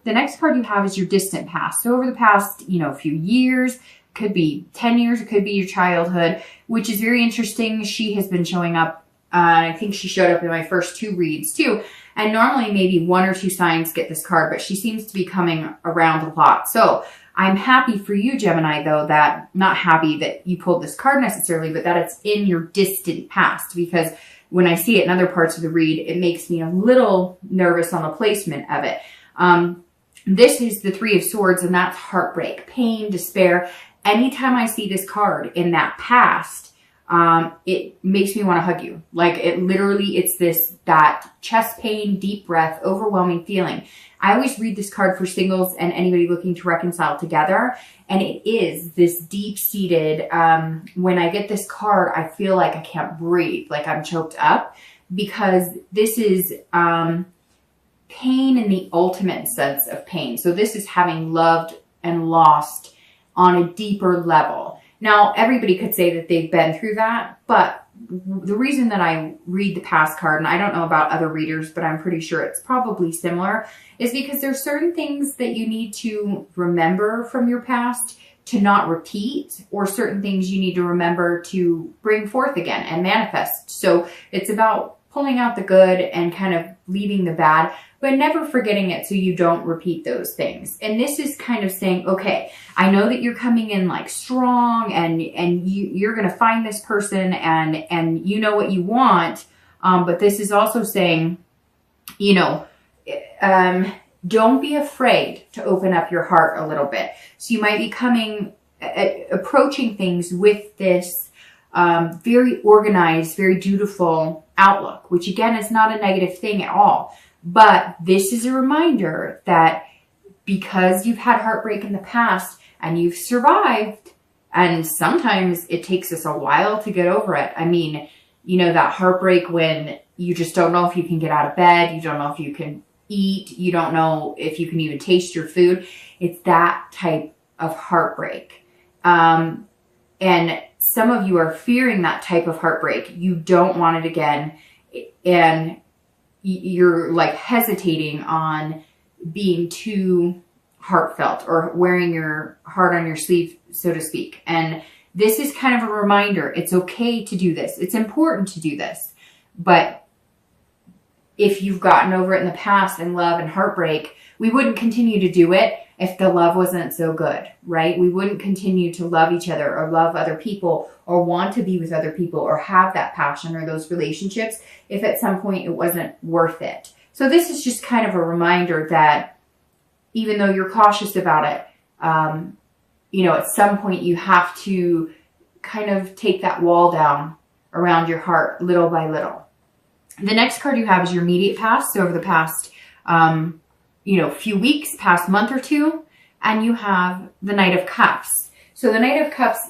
The next card you have is your distant past. So over the past, few years, could be 10 years, it could be your childhood, which is very interesting. She has been showing up. I think she showed up in my first 2 reads too. And normally maybe 1 or 2 signs get this card, but she seems to be coming around a lot. So I'm happy for you, Gemini, though, not happy that you pulled this card necessarily, but that it's in your distant past, because when I see it in other parts of the read, it makes me a little nervous on the placement of it. This is the 3 of Swords, and that's heartbreak, pain, despair. Anytime I see this card in that past, it makes me want to hug you. Like, it literally, it's that chest pain, deep breath, overwhelming feeling. I always read this card for singles and anybody looking to reconcile together. And it is this deep-seated, when I get this card, I feel like I can't breathe, like I'm choked up, because this is pain in the ultimate sense of pain. So this is having loved and lost on a deeper level. Now, everybody could say that they've been through that, but the reason that I read the past card, and I don't know about other readers, but I'm pretty sure it's probably similar, is because there's certain things that you need to remember from your past to not repeat, or certain things you need to remember to bring forth again and manifest. So it's about pulling out the good and kind of leaving the bad, but never forgetting it so you don't repeat those things. And this is kind of saying, okay, I know that you're coming in like strong, and you're going to find this person, and you know what you want. But this is also saying, don't be afraid to open up your heart a little bit. So you might be approaching things with this very organized, very dutiful outlook, which again is not a negative thing at all. But this is a reminder that because you've had heartbreak in the past and you've survived, and sometimes it takes us a while to get over it. I mean, that heartbreak when you just don't know if you can get out of bed, you don't know if you can eat, you don't know if you can even taste your food. It's that type of heartbreak. And some of you are fearing that type of heartbreak. You don't want it again. And you're like hesitating on being too heartfelt or wearing your heart on your sleeve, so to speak. And this is kind of a reminder. It's okay to do this. It's important to do this. But if you've gotten over it in the past in love and heartbreak, we wouldn't continue to do it if the love wasn't so good, right? We wouldn't continue to love each other or love other people or want to be with other people or have that passion or those relationships if at some point it wasn't worth it. So this is just kind of a reminder that even though you're cautious about it, at some point you have to kind of take that wall down around your heart little by little. The next card you have is your immediate past. So over the past, few weeks, past month or 2, and you have the Knight of Cups. So the Knight of Cups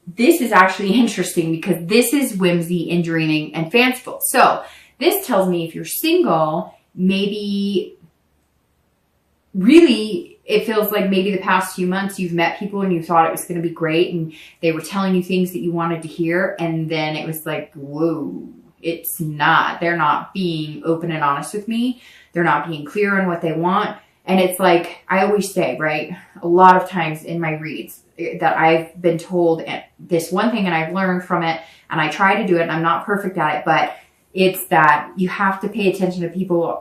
this is actually interesting because this is whimsy and dreaming and fanciful. So this tells me if you're single, maybe really it feels like maybe the past few months you've met people and you thought it was going to be great and they were telling you things that you wanted to hear, and then it was like, whoa, it's not. They're not being open and honest with me. They're not being clear on what they want. And it's like, I always say, right, a lot of times in my reads that I've been told this one thing and I've learned from it and I try to do it and I'm not perfect at it, but it's that you have to pay attention to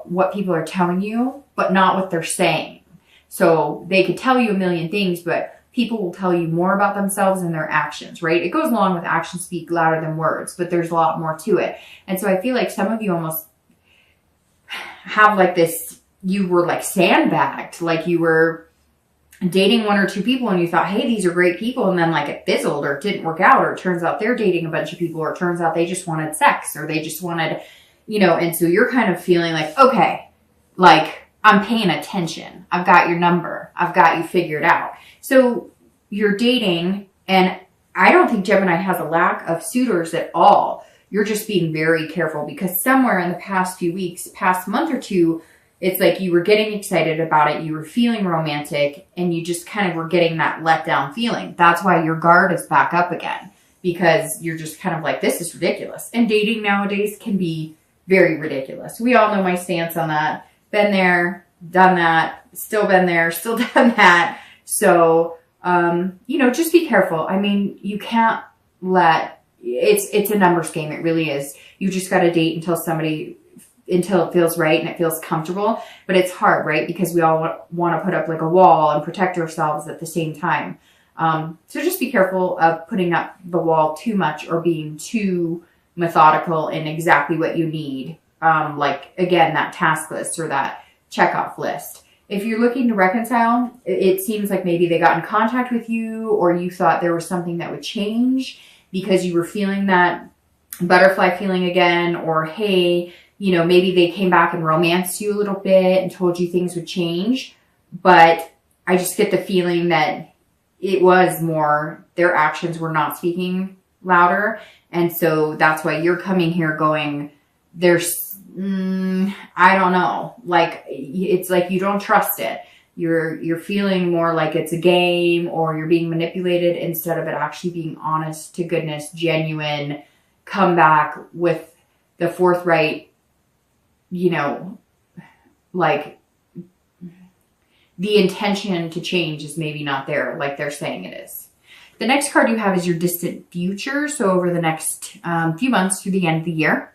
what people are telling you, but not what they're saying. So they could tell you a million things, but people will tell you more about themselves and their actions, right? It goes along with actions speak louder than words, but there's a lot more to it. And so I feel like some of you almost have like this, you were like sandbagged, like you were dating 1 or 2 people and you thought, hey, these are great people. And then like it fizzled or it didn't work out, or it turns out they're dating a bunch of people, or it turns out they just wanted sex, or they just wanted, and so you're kind of feeling like, okay, like I'm paying attention. I've got your number. I've got you figured out. So you're dating, and I don't think Gemini has a lack of suitors at all. You're just being very careful because somewhere in the past few weeks, past month or 2, it's like you were getting excited about it. You were feeling romantic and you just kind of were getting that let down feeling. That's why your guard is back up again, because you're just kind of like, this is ridiculous. And dating nowadays can be very ridiculous. We all know my stance on that. Been there, done that, still been there, still done that. So, you know, just be careful. I mean, you can't let, it's a numbers game. It really is. You just got to date until it feels right and it feels comfortable. But it's hard, right? Because we all want to put up like a wall and protect ourselves at the same time. So just be careful of putting up the wall too much or being too methodical in exactly what you need. Like, again, that task list or that checkoff list. If you're looking to reconcile, it seems like maybe they got in contact with you, or you thought there was something that would change because you were feeling that butterfly feeling again, or hey, you know, maybe they came back and romanced you a little bit and told you things would change. But I just get the feeling that it was more, their actions were not speaking louder. And so that's why you're coming here going, there's, I don't know. Like, it's like you don't trust it. You're feeling more like it's a game, or you're being manipulated instead of it actually being honest to goodness, genuine, come back with the forthright, you know, like the intention to change is maybe not there like they're saying it is. The next card you have is your distant future. So over the next few months through the end of the year.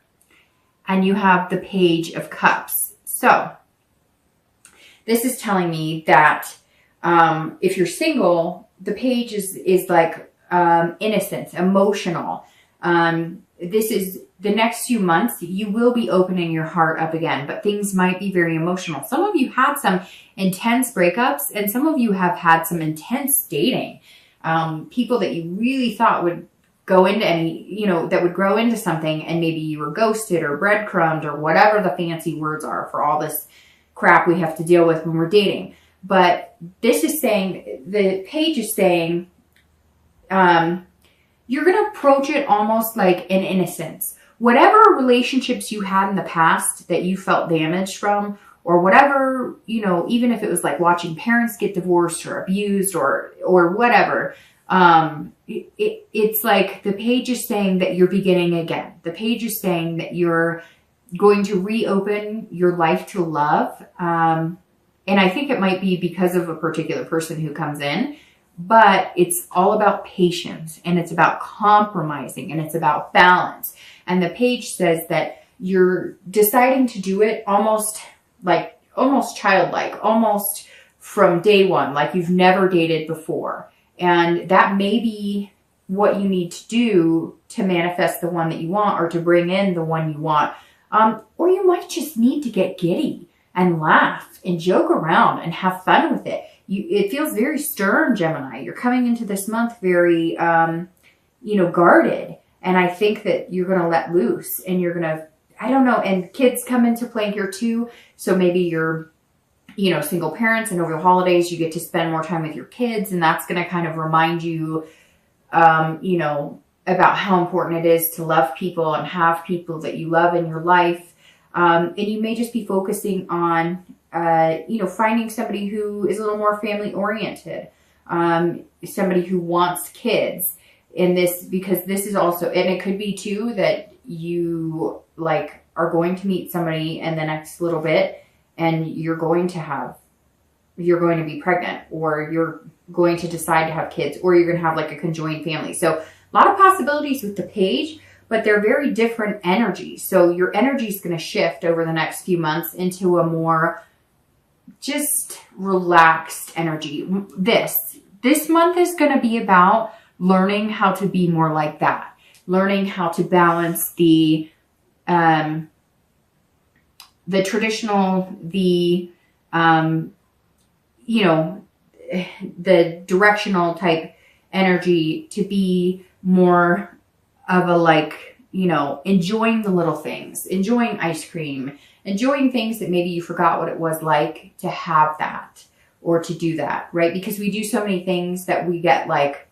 And you have the Page of Cups. So this is telling me that if you're single, the page is like innocence, emotional. This is the next few months, you will be opening your heart up again, but things might be very emotional. Some of you had some intense breakups, and some of you have had some intense dating. People that you really thought would go into any, you know, that would grow into something, and maybe you were ghosted or breadcrumbed or whatever the fancy words are for all this crap we have to deal with when we're dating. But this is saying, the page is saying, you're going to approach it almost like an innocence. Whatever relationships you had in the past that you felt damaged from, or whatever, you know, even if it was like watching parents get divorced or abused or whatever, it's like the page is saying that you're beginning again. The page is saying that you're going to reopen your life to love. And I think it might be because of a particular person who comes in, but it's all about patience, and it's about compromising, and it's about balance. And the page says that you're deciding to do it almost childlike, almost from day one, like you've never dated before. And that may be what you need to do to manifest the one that you want, or to bring in the one you want. Or you might just need to get giddy and laugh and joke around and have fun with it. It feels very stern, Gemini. You're coming into this month very, you know, guarded. And I think that you're going to let loose, and you're going to, I don't know, and kids come into play here too. So maybe you're, you know, single parents, and over the holidays you get to spend more time with your kids, and that's going to kind of remind you, you know, about how important it is to love people and have people that you love in your life. And you may just be focusing on, you know, finding somebody who is a little more family oriented, somebody who wants kids in this, because this is also, and it could be too that you like are going to meet somebody in the next little bit, and you're going to be pregnant, or you're going to decide to have kids, or you're going to have like a conjoined family. So a lot of possibilities with the page, but they're very different energies. So your energy is going to shift over the next few months into a more just relaxed energy. This month is going to be about learning how to be more like that, learning how to balance the traditional, you know, the directional type energy to be more of a, like, you know, enjoying the little things, enjoying ice cream, enjoying things that maybe you forgot what it was like to have that or to do that, right? Because we do so many things that we get like,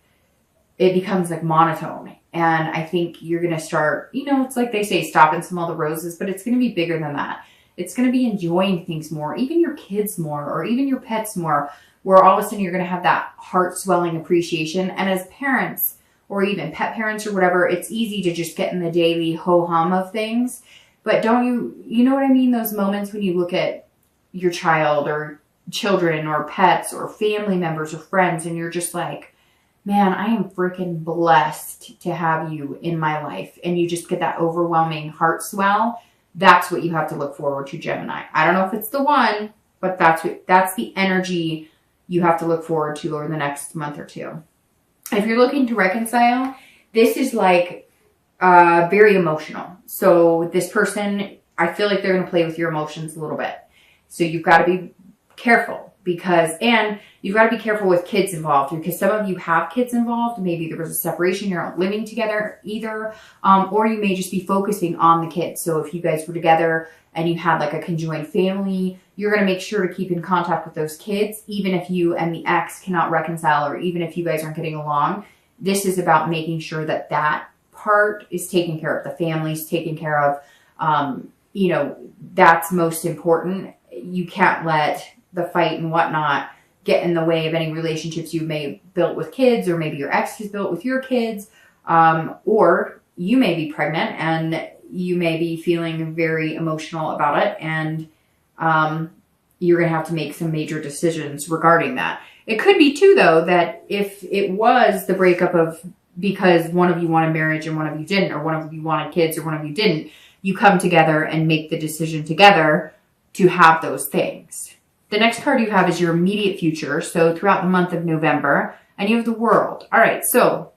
it becomes like monotone. And I think you're going to start, you know, it's like they say, stop and smell the roses, but it's going to be bigger than that. It's going to be enjoying things more, even your kids more, or even your pets more, where all of a sudden you're going to have that heart swelling appreciation. And as parents, or even pet parents or whatever, it's easy to just get in the daily ho-hum of things. But don't you know what I mean? Those moments when you look at your child or children or pets or family members or friends, and you're just like, man, I am freaking blessed to have you in my life, and you just get that overwhelming heart swell, that's what you have to look forward to, Gemini. I don't know if it's the one, but that's the energy you have to look forward to over the next month or two. If you're looking to reconcile, this is like very emotional. So this person, I feel like they're going to play with your emotions a little bit. So you've got to be careful and you've got to be careful with kids involved, because some of you have kids involved. Maybe there was a separation, you're not living together either, or you may just be focusing on the kids. So if you guys were together and you had like a conjoined family, you're going to make sure to keep in contact with those kids, even if you and the ex cannot reconcile, or even if you guys aren't getting along. This is about making sure that that part is taken care of, the family's taken care of. You know, that's most important. You can't let the fight and whatnot get in the way of any relationships you may have built with kids, or maybe your ex has built with your kids, or you may be pregnant and you may be feeling very emotional about it, and you're going to have to make some major decisions regarding that. It could be too, though, that if it was the breakup of because one of you wanted marriage and one of you didn't, or one of you wanted kids or one of you didn't, you come together and make the decision together to have those things. The next card you have is your immediate future. So throughout the month of November, and you have the World. All right, so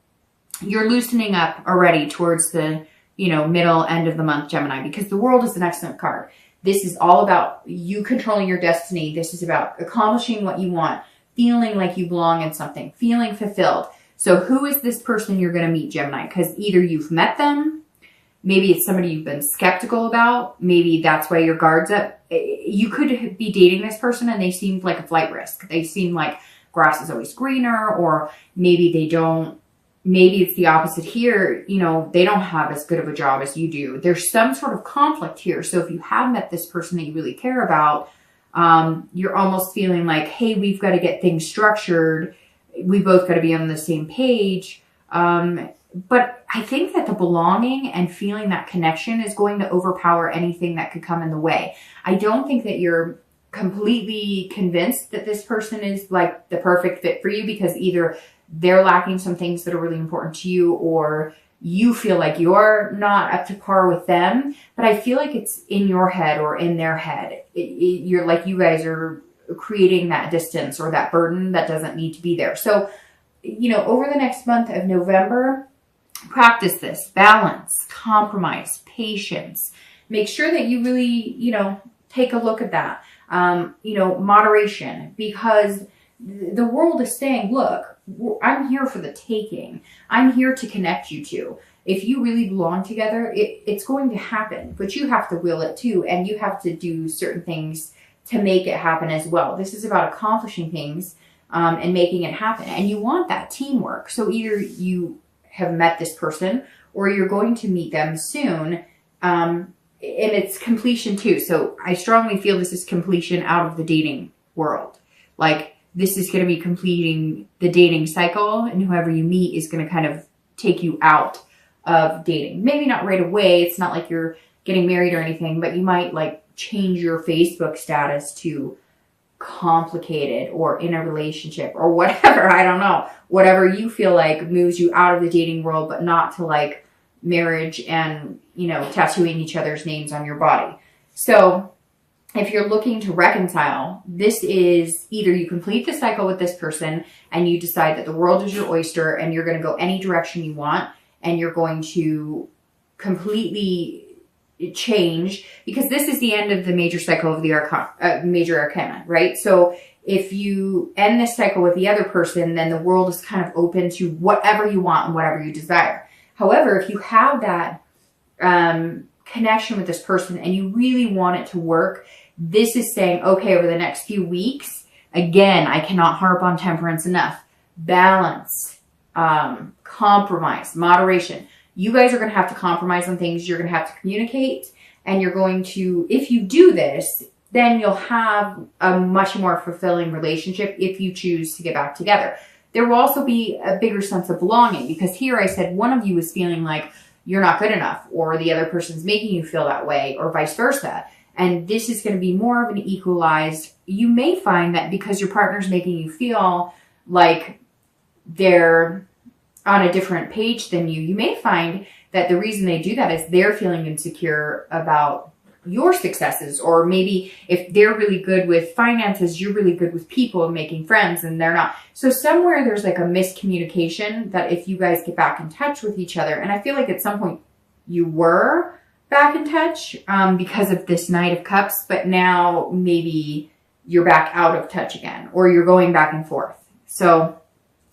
you're loosening up already towards the, middle end of the month, Gemini, because the World is an excellent card. This is all about you controlling your destiny. This is about accomplishing what you want, feeling like you belong in something, feeling fulfilled. So who is this person you're going to meet, Gemini? Because either you've met them, maybe it's somebody you've been skeptical about. Maybe that's why your guard's up. You could be dating this person and they seemed like a flight risk. They seem like grass is always greener, or maybe they don't. Maybe it's the opposite here. They don't have as good of a job as you do. There's some sort of conflict here. So if you have met this person that you really care about, you're almost feeling like, hey, we've got to get things structured. We both got to be on the same page. But I think that the belonging and feeling that connection is going to overpower anything that could come in the way. I don't think that you're completely convinced that this person is like the perfect fit for you, because either they're lacking some things that are really important to you, or you feel like you're not up to par with them. But I feel like it's in your head or in their head. You're like, you guys are creating that distance or that burden that doesn't need to be there. So, over the next month of November, practice this balance, compromise, patience. Make sure that you really, take a look at that. Moderation, because the World is saying, look, I'm here for the taking. I'm here to connect you two. If you really belong together, it's going to happen, but you have to will it too. And you have to do certain things to make it happen as well. This is about accomplishing things and making it happen. And you want that teamwork. So either you have met this person or you're going to meet them soon. And it's completion too. So I strongly feel this is completion out of the dating world. Like, this is going to be completing the dating cycle, and whoever you meet is going to kind of take you out of dating. Maybe not right away. It's not like you're getting married or anything, but you might like change your Facebook status to complicated or in a relationship or whatever. I don't know. Whatever you feel like moves you out of the dating world, but not to like marriage and, tattooing each other's names on your body. So if you're looking to reconcile, this is either you complete the cycle with this person and you decide that the world is your oyster and you're going to go any direction you want, and you're going to completely change, because this is the end of the major cycle of the major arcana, right? So if you end this cycle with the other person, then the world is kind of open to whatever you want and whatever you desire. However, if you have that connection with this person and you really want it to work, this is saying, okay, over the next few weeks, again, I cannot harp on temperance enough. Balance, compromise, moderation. You guys are going to have to compromise on things. You're going to have to communicate, and you're going to, if you do this, then you'll have a much more fulfilling relationship if you choose to get back together. There will also be a bigger sense of belonging, because here I said one of you is feeling like you're not good enough, or the other person's making you feel that way, or vice versa. And this is going to be more of an equalized. You may find that because your partner's making you feel like they're on a different page than you may find that the reason they do that is they're feeling insecure about your successes. Or maybe if they're really good with finances, you're really good with people and making friends, and they're not. So somewhere there's like a miscommunication that if you guys get back in touch with each other, and I feel like at some point you were back in touch because of this Knight of Cups, but now maybe you're back out of touch again, or you're going back and forth. So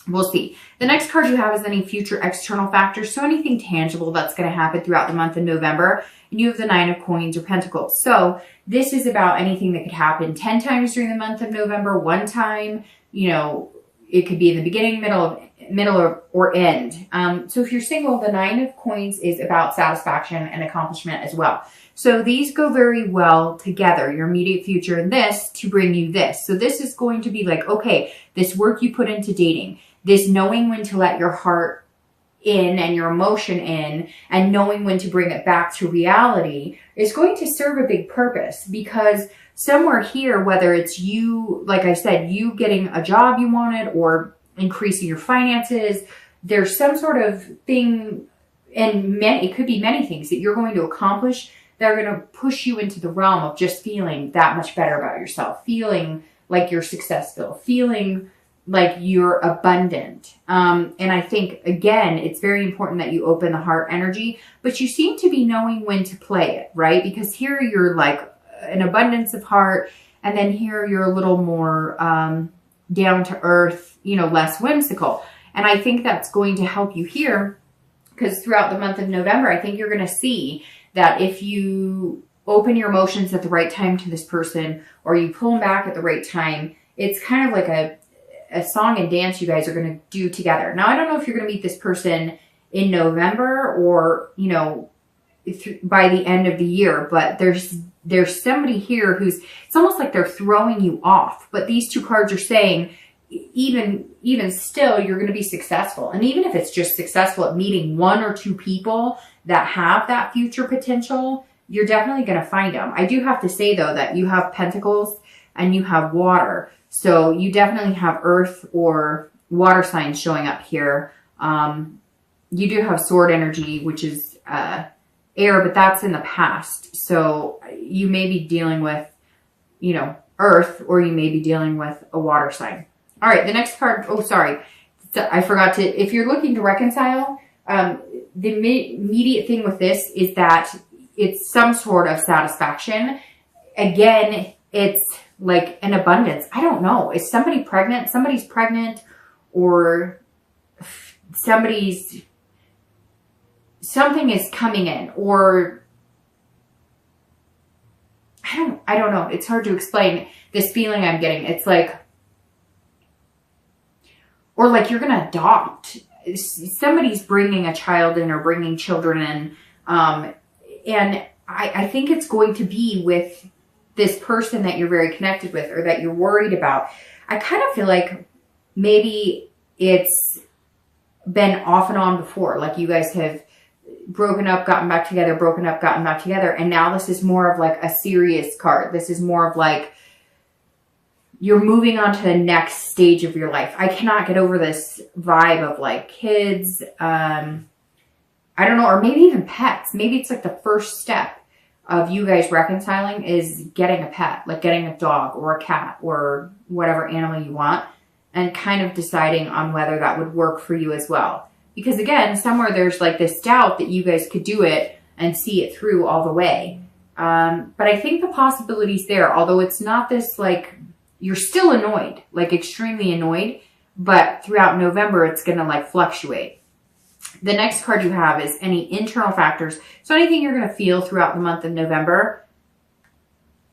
we'll see. The next card you have is any future external factors. So anything tangible that's going to happen throughout the month of November. And you have the 9 of Coins or Pentacles. So this is about anything that could happen 10 times during the month of November, one time. You know, it could be in the beginning, middle or end. So if you're single, the 9 of Coins is about satisfaction and accomplishment as well. So these go very well together, your immediate future and this to bring you this. So this is going to be like, okay, this work you put into dating, this knowing when to let your heart in and your emotion in, and knowing when to bring it back to reality is going to serve a big purpose, because somewhere here, whether it's you, like I said, you getting a job you wanted or increasing your finances, there's some sort of thing, and it could be many things that you're going to accomplish that are going to push you into the realm of just feeling that much better about yourself, feeling like you're successful, feeling like you're abundant. And I think, again, it's very important that you open the heart energy, but you seem to be knowing when to play it, right? Because here you're like an abundance of heart, and then here you're a little more down to earth, you know, less whimsical. And I think that's going to help you here, because throughout the month of November, I think you're going to see that if you open your emotions at the right time to this person, or you pull them back at the right time, it's kind of like a song and dance you guys are going to do together. Now, I don't know if you're going to meet this person in November or, you know, by the end of the year, but there's somebody here who's, it's almost like they're throwing you off. But these two cards are saying, even still, you're going to be successful. And even if it's just successful at meeting 1 or 2 people that have that future potential, you're definitely going to find them. I do have to say, though, that you have Pentacles and you have water. So you definitely have earth or water signs showing up here. You do have sword energy, which is air, but that's in the past. So you may be dealing with, you know, earth, or you may be dealing with a water sign. All right, the next card. Oh, sorry. I forgot to, if you're looking to reconcile, the immediate thing with this is that it's some sort of satisfaction. Again, it's like an abundance. I don't know. Is somebody pregnant? Somebody's pregnant, or something is coming in, or I don't know. It's hard to explain this feeling I'm getting. It's like, or like you're going to adopt. Somebody's bringing a child in or bringing children in. And I think it's going to be with this person that you're very connected with, or that you're worried about. I kind of feel like maybe it's been off and on before. Like you guys have broken up, gotten back together, broken up, gotten back together. And now this is more of like a serious card. This is more of like you're moving on to the next stage of your life. I cannot get over this vibe of like kids. I don't know, or maybe even pets. Maybe it's like the first step of you guys reconciling is getting a pet, like getting a dog or a cat or whatever animal you want, and kind of deciding on whether that would work for you as well. Because again, somewhere there's like this doubt that you guys could do it and see it through all the way. But I think the possibility's there, although it's not this like, you're still annoyed, like extremely annoyed, but throughout November, it's going to like fluctuate. The next card you have is any internal factors. So anything you're going to feel throughout the month of November.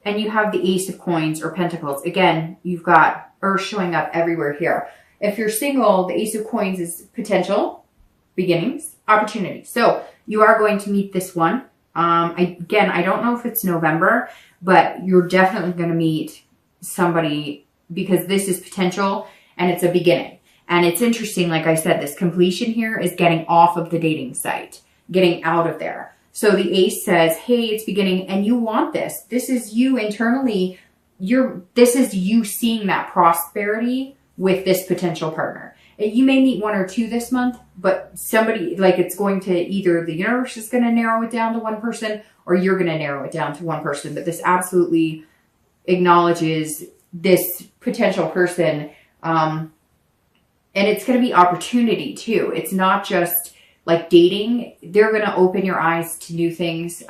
And you have the Ace of Coins or Pentacles. Again, you've got Earth showing up everywhere here. If you're single, the Ace of Coins is potential, beginnings, opportunity. So you are going to meet this one. Again, I don't know if it's November, but you're definitely going to meet somebody, because this is potential and it's a beginning. And it's interesting, like I said, this completion here is getting off of the dating site, getting out of there. So the ace says, hey, it's beginning and you want this. This is you internally. This is you seeing that prosperity with this potential partner. You may meet one or two this month, but somebody, like, it's going to either the universe is going to narrow it down to one person or you're going to narrow it down to one person. But this absolutely acknowledges this potential person. And it's going to be opportunity too. It's not just like dating. They're going to open your eyes to new things.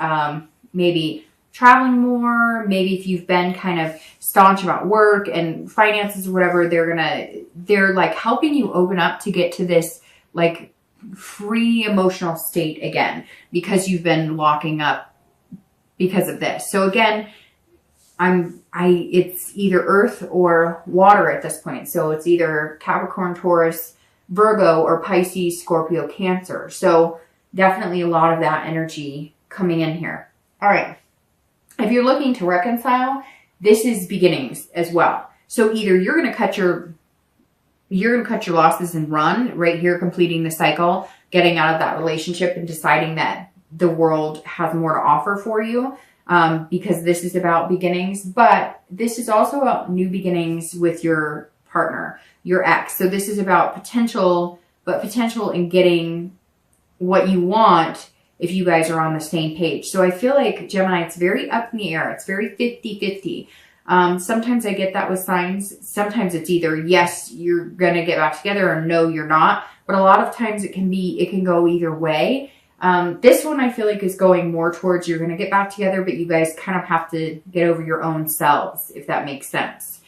Maybe traveling more. Maybe if you've been kind of staunch about work and finances or whatever, they're like helping you open up to get to this like free emotional state again, because you've been locking up because of this. So again, it's either earth or water at this point. So it's either Capricorn, Taurus, Virgo, or Pisces, Scorpio, Cancer. So definitely a lot of that energy coming in here. All right. If you're looking to reconcile, this is beginnings as well. So either you're going to cut your losses and run right here, completing the cycle, getting out of that relationship and deciding that the world has more to offer for you, because this is about beginnings. But this is also about new beginnings with your partner, your ex. So this is about potential in getting what you want if you guys are on the same page. So I feel like, Gemini, it's very up in the air. It's very 50-50. Sometimes I get that with signs. Sometimes it's either yes, you're going to get back together, or no, you're not. But a lot of times it can go either way. This one I feel like is going more towards you're going to get back together, but you guys kind of have to get over your own selves, if that makes sense.